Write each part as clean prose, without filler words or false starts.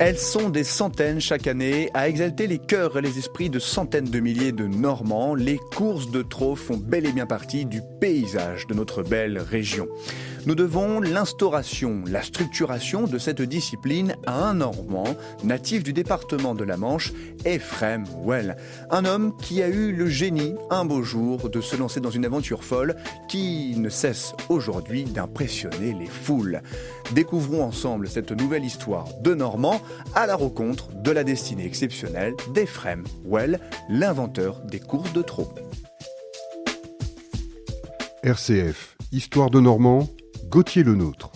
Elles sont des centaines chaque année à exalter les cœurs et les esprits de centaines de milliers de Normands. Les courses de trot font bel et bien partie du paysage de notre belle région. Nous devons l'instauration, la structuration de cette discipline à un Normand, natif du département de la Manche, Ephraim Well. Un homme qui a eu le génie, un beau jour, de se lancer dans une aventure folle qui ne cesse aujourd'hui d'impressionner les foules. Découvrons ensemble cette nouvelle histoire de Normands à la rencontre de la destinée exceptionnelle d'Ephraim Well, l'inventeur des courses de trot. RCF, Histoire de Normands, Gauthier Lenôtre.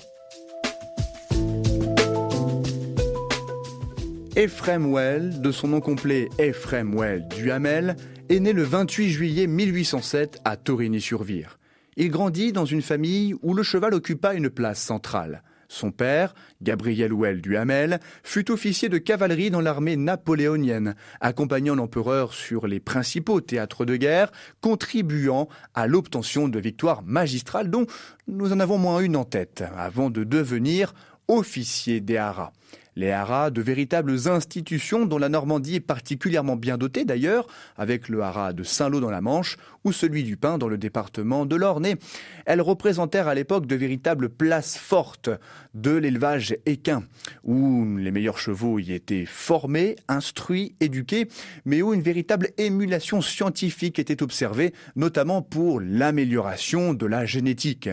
Ephraim Well, de son nom complet Ephraim Well Duhamel, est né le 28 juillet 1807 à Torigny-sur-Vire. Il grandit dans une famille où le cheval occupa une place centrale. Son père, Gabriel Well Duhamel, fut officier de cavalerie dans l'armée napoléonienne, accompagnant l'empereur sur les principaux théâtres de guerre, contribuant à l'obtention de victoires magistrales dont nous en avons moins une en tête, avant de devenir officier des haras. Les haras, de véritables institutions dont la Normandie est particulièrement bien dotée d'ailleurs, avec le haras de Saint-Lô dans la Manche ou celui du Pin dans le département de l'Orne. Elles représentèrent à l'époque de véritables places fortes de l'élevage équin, où les meilleurs chevaux y étaient formés, instruits, éduqués, mais où une véritable émulation scientifique était observée, notamment pour l'amélioration de la génétique.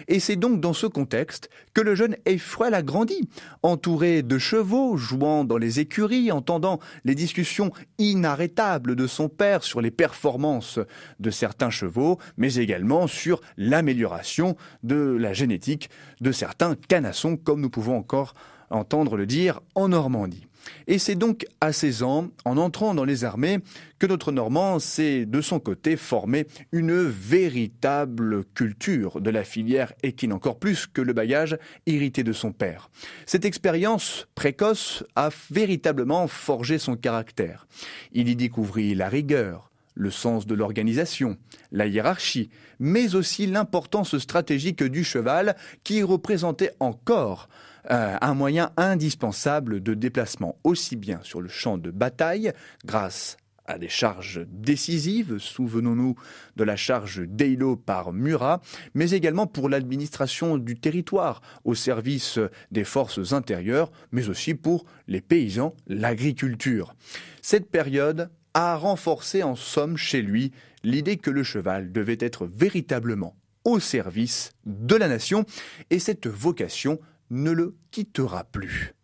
Et c'est donc dans ce contexte que le jeune Ephraim a grandi, entouré de chevaux, jouant dans les écuries, entendant les discussions inarrêtables de son père sur les performances de certains chevaux, mais également sur l'amélioration de la génétique de certains canassons, comme nous pouvons encore entendre le dire en Normandie. Et c'est donc à 16 ans, en entrant dans les armées, que notre Normand s'est de son côté formé une véritable culture de la filière équine, encore plus que le bagage hérité de son père. Cette expérience précoce a véritablement forgé son caractère. Il y découvrit la rigueur, le sens de l'organisation, la hiérarchie, mais aussi l'importance stratégique du cheval qui représentait encore un moyen indispensable de déplacement, aussi bien sur le champ de bataille, grâce à des charges décisives, souvenons-nous de la charge d'Eylau par Murat, mais également pour l'administration du territoire, au service des forces intérieures, mais aussi pour les paysans, l'agriculture. Cette période a renforcé en somme chez lui l'idée que le cheval devait être véritablement au service de la nation, et cette vocation ne le quittera plus.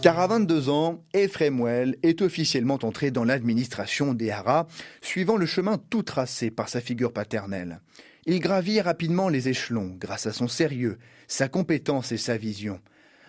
Car à 22 ans, Ephraim Well est officiellement entré dans l'administration des haras, suivant le chemin tout tracé par sa figure paternelle. Il gravit rapidement les échelons grâce à son sérieux, sa compétence et sa vision.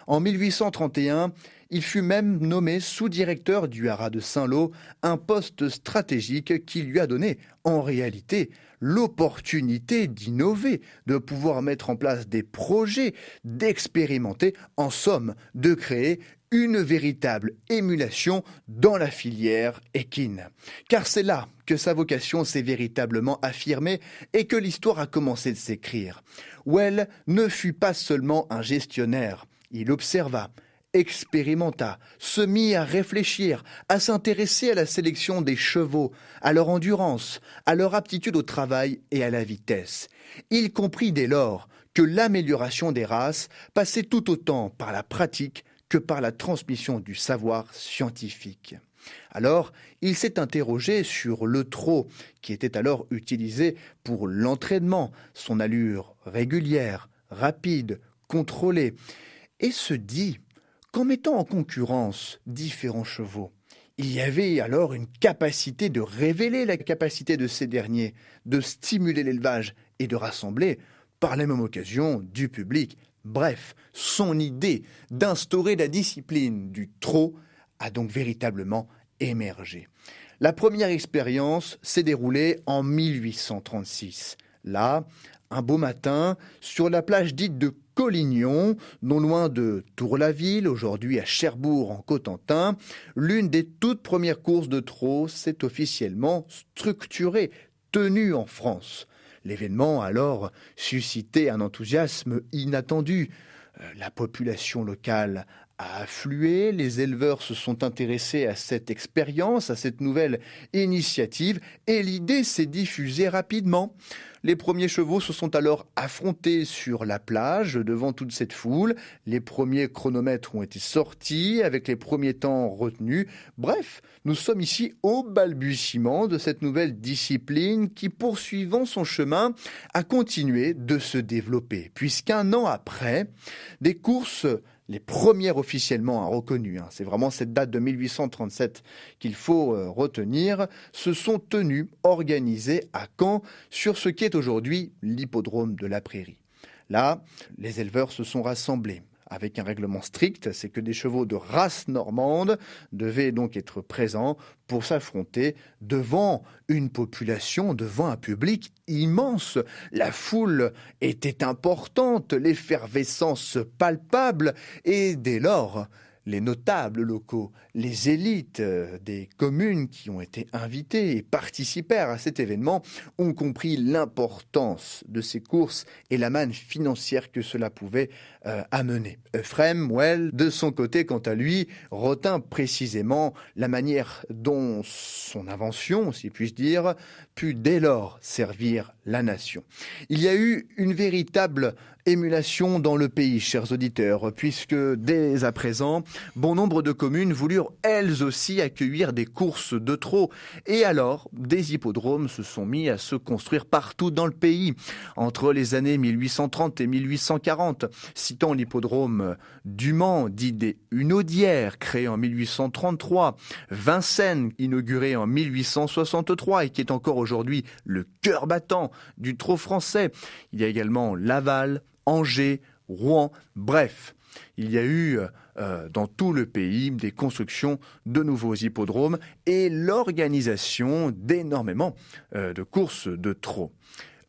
En 1831, il fut même nommé sous-directeur du haras de Saint-Lô, un poste stratégique qui lui a donné, en réalité, l'opportunité d'innover, de pouvoir mettre en place des projets, d'expérimenter, en somme, de créer une véritable émulation dans la filière équine. Car c'est là que sa vocation s'est véritablement affirmée et que l'histoire a commencé de s'écrire. Well ne fut pas seulement un gestionnaire, il observa, expérimenta, se mit à réfléchir, à s'intéresser à la sélection des chevaux, à leur endurance, à leur aptitude au travail et à la vitesse. Il comprit dès lors que l'amélioration des races passait tout autant par la pratique que par la transmission du savoir scientifique. Alors, il s'est interrogé sur le trot, qui était alors utilisé pour l'entraînement, son allure régulière, rapide, contrôlée, et se dit qu'en mettant en concurrence différents chevaux, il y avait alors une capacité de révéler la capacité de ces derniers, de stimuler l'élevage et de rassembler, par la même occasion, du public. Bref, son idée d'instaurer la discipline du trot a donc véritablement émergé. La première expérience s'est déroulée en 1836. Là, un beau matin, sur la plage dite de Collignon, non loin de Tour-la-Ville, aujourd'hui à Cherbourg en Cotentin, l'une des toutes premières courses de trot s'est officiellement structurée, tenues en France. L'événement a alors suscité un enthousiasme inattendu. La population locale a afflué, les éleveurs se sont intéressés à cette expérience, à cette nouvelle initiative, et l'idée s'est diffusée rapidement. Les premiers chevaux se sont alors affrontés sur la plage devant toute cette foule. Les premiers chronomètres ont été sortis avec les premiers temps retenus. Bref, nous sommes ici au balbutiement de cette nouvelle discipline qui, poursuivant son chemin, a continué de se développer. Puisqu'un an après, des courses, les premières officiellement reconnues, c'est vraiment cette date de 1837 qu'il faut retenir, se sont tenues, organisées à Caen, sur ce qui est aujourd'hui l'hippodrome de la Prairie. Là, les éleveurs se sont rassemblés avec un règlement strict, c'est que des chevaux de race normande devaient donc être présents pour s'affronter devant une population, devant un public immense. La foule était importante, l'effervescence palpable, et dès lors, les notables locaux, les élites des communes qui ont été invitées et participèrent à cet événement ont compris l'importance de ces courses et la manne financière que cela pouvait amener. Ephrem Well, de son côté, quant à lui, retint précisément la manière dont son invention, si puis-je dire, put dès lors servir la nation. Il y a eu une véritable émulation dans le pays, chers auditeurs, puisque dès à présent, bon nombre de communes voulurent elles aussi accueillir des courses de trot. Et alors, des hippodromes se sont mis à se construire partout dans le pays. Entre les années 1830 et 1840, citons l'hippodrome du Mans, dit des Hunaudières, créé en 1833, Vincennes, inauguré en 1863 et qui est encore aujourd'hui le cœur battant du trot français. Il y a également Laval, Angers, Rouen, bref. Il y a eu dans tout le pays des constructions de nouveaux hippodromes et l'organisation d'énormément de courses de trot.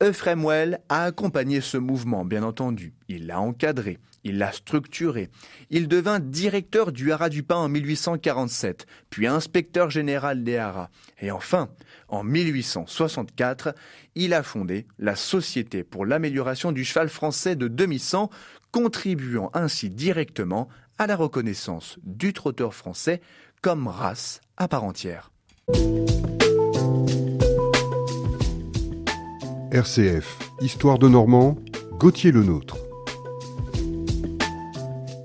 Ephrem Well a accompagné ce mouvement, bien entendu. Il l'a encadré, il l'a structuré. Il devint directeur du Haras du Pin en 1847, puis inspecteur général des haras. Et enfin, en 1864, il a fondé la Société pour l'amélioration du cheval français de demi-sang, contribuant ainsi directement à la reconnaissance du trotteur français comme race à part entière. RCF, Histoire de Normand, Gauthier Lenôtre.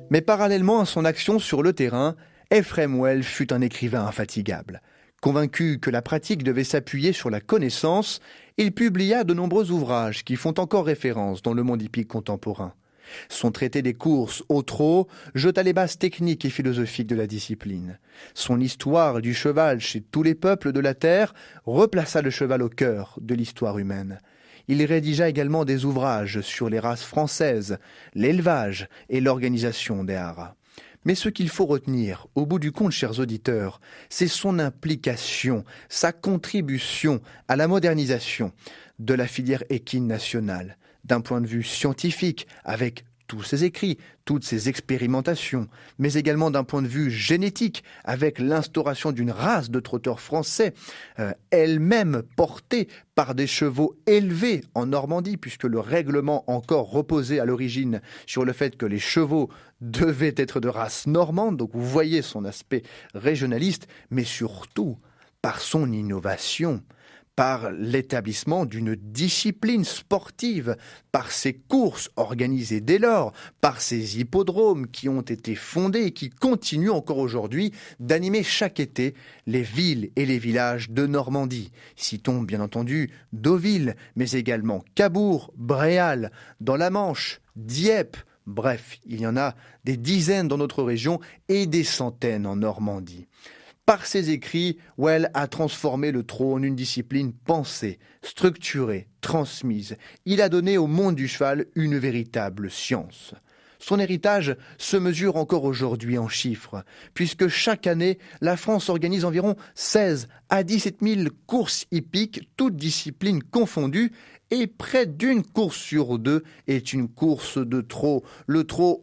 Mais parallèlement à son action sur le terrain, Ephrem Well fut un écrivain infatigable. Convaincu que la pratique devait s'appuyer sur la connaissance, il publia de nombreux ouvrages qui font encore référence dans le monde hippique contemporain. Son traité des courses au trot jeta les bases techniques et philosophiques de la discipline. Son histoire du cheval chez tous les peuples de la terre replaça le cheval au cœur de l'histoire humaine. Il rédigea également des ouvrages sur les races françaises, l'élevage et l'organisation des haras. Mais ce qu'il faut retenir, au bout du compte, chers auditeurs, c'est son implication, sa contribution à la modernisation de la filière équine nationale, d'un point de vue scientifique, avec tous ses écrits, toutes ses expérimentations, mais également d'un point de vue génétique, avec l'instauration d'une race de trotteurs français, elle-même portée par des chevaux élevés en Normandie, puisque le règlement encore reposait à l'origine sur le fait que les chevaux devaient être de race normande, donc vous voyez son aspect régionaliste, mais surtout par son innovation, par l'établissement d'une discipline sportive, par ces courses organisées dès lors, par ces hippodromes qui ont été fondés et qui continuent encore aujourd'hui d'animer chaque été les villes et les villages de Normandie. Citons bien entendu Deauville, mais également Cabourg, Bréal, dans la Manche, Dieppe. Bref, il y en a des dizaines dans notre région et des centaines en Normandie. Par ses écrits, Well a transformé le trot en une discipline pensée, structurée, transmise. Il a donné au monde du cheval une véritable science. Son héritage se mesure encore aujourd'hui en chiffres, puisque chaque année, la France organise environ 16 à 17 000 courses hippiques, toutes disciplines confondues, Et près d'une course sur deux est une course de trot. Le trot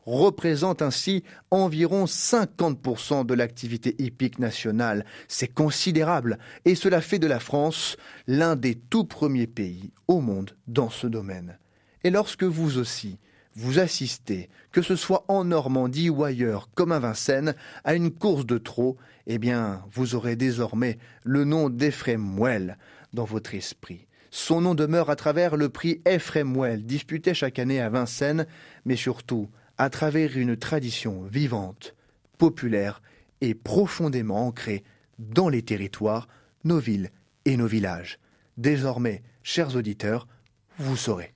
représente ainsi environ 50% de l'activité hippique nationale. C'est considérable et cela fait de la France l'un des tout premiers pays au monde dans ce domaine. Et lorsque vous aussi, vous assistez, que ce soit en Normandie ou ailleurs, comme à Vincennes, à une course de trot, eh bien, vous aurez désormais le nom d'Ephrem Well dans votre esprit. Son nom demeure à travers le prix Ephrem Well, disputé chaque année à Vincennes, mais surtout à travers une tradition vivante, populaire et profondément ancrée dans les territoires, nos villes et nos villages. Désormais, chers auditeurs, vous saurez.